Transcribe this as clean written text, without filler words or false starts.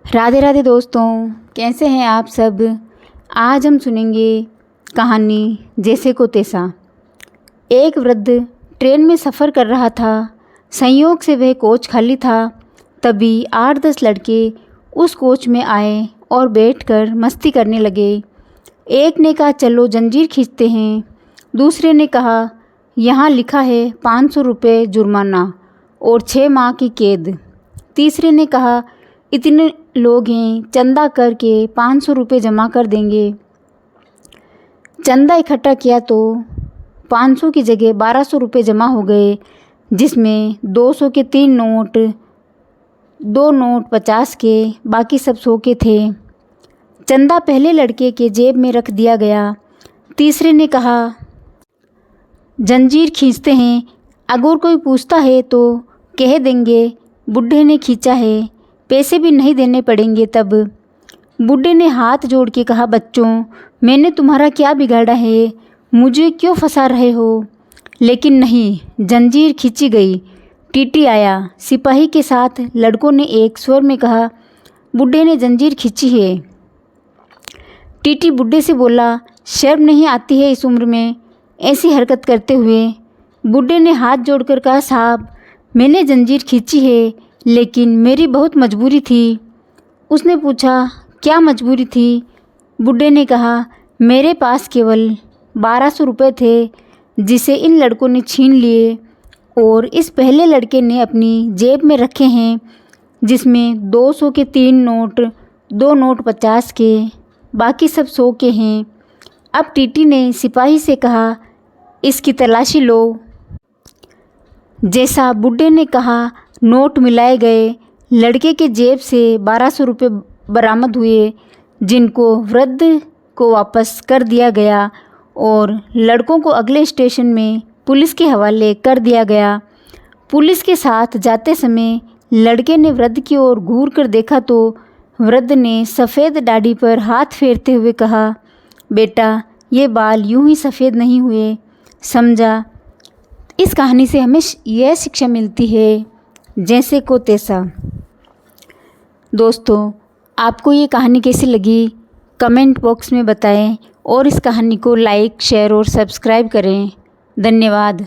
राधे राधे दोस्तों, कैसे हैं आप सब। आज हम सुनेंगे कहानी जैसे को तैसा। एक वृद्ध ट्रेन में सफ़र कर रहा था। संयोग से वह कोच खाली था। तभी 8-10 लड़के उस कोच में आए और बैठकर मस्ती करने लगे। एक ने कहा चलो जंजीर खींचते हैं। दूसरे ने कहा यहाँ लिखा है 500 रुपये जुर्माना और 6 माह की कैद। तीसरे ने कहा इतने लोग हैं, चंदा करके 500 रुपये जमा कर देंगे। चंदा इकट्ठा किया तो 500 की जगह 1200 रुपये जमा हो गए, जिसमें 200 के 3 नोट, 2 नोट 50 के, बाकी सब 100 के थे। चंदा पहले लड़के के जेब में रख दिया गया। तीसरे ने कहा जंजीर खींचते हैं, अगर कोई पूछता है तो कह देंगे बुढ़े ने खींचा है, पैसे भी नहीं देने पड़ेंगे। तब बुढ़े ने हाथ जोड़ के कहा बच्चों, मैंने तुम्हारा क्या बिगाड़ा है, मुझे क्यों फंसा रहे हो। लेकिन नहीं, जंजीर खींची गई। टीटी आया। सिपाही के साथ लड़कों ने एक स्वर में कहा बुढ़े ने जंजीर खींची है। टीटी बुढ़े से बोला शर्म नहीं आती है इस उम्र में ऐसी हरकत करते हुए। बुढ़े ने हाथ जोड़कर कहा साहब, मैंने जंजीर खींची है, लेकिन मेरी बहुत मजबूरी थी। उसने पूछा क्या मजबूरी थी। बुढ़े ने कहा मेरे पास केवल 1200 रुपये थे, जिसे इन लड़कों ने छीन लिए और इस पहले लड़के ने अपनी जेब में रखे हैं, जिसमें 200 के 3 नोट, 2 नोट 50 के, बाकी सब 100 के हैं। अब टीटी ने सिपाही से कहा इसकी तलाशी लो। जैसा बुढ़े ने कहा नोट मिलाए गए। लड़के के जेब से 1200 रुपये बरामद हुए, जिनको वृद्ध को वापस कर दिया गया और लड़कों को अगले स्टेशन में पुलिस के हवाले कर दिया गया। पुलिस के साथ जाते समय लड़के ने वृद्ध की ओर घूर कर देखा तो वृद्ध ने सफ़ेद दाढ़ी पर हाथ फेरते हुए कहा बेटा, ये बाल यूं ही सफ़ेद नहीं हुए, समझा। इस कहानी से हमें यह शिक्षा मिलती है जैसे को तैसा। दोस्तों, आपको ये कहानी कैसी लगी कमेंट बॉक्स में बताएं और इस कहानी को लाइक, शेयर और सब्सक्राइब करें। धन्यवाद।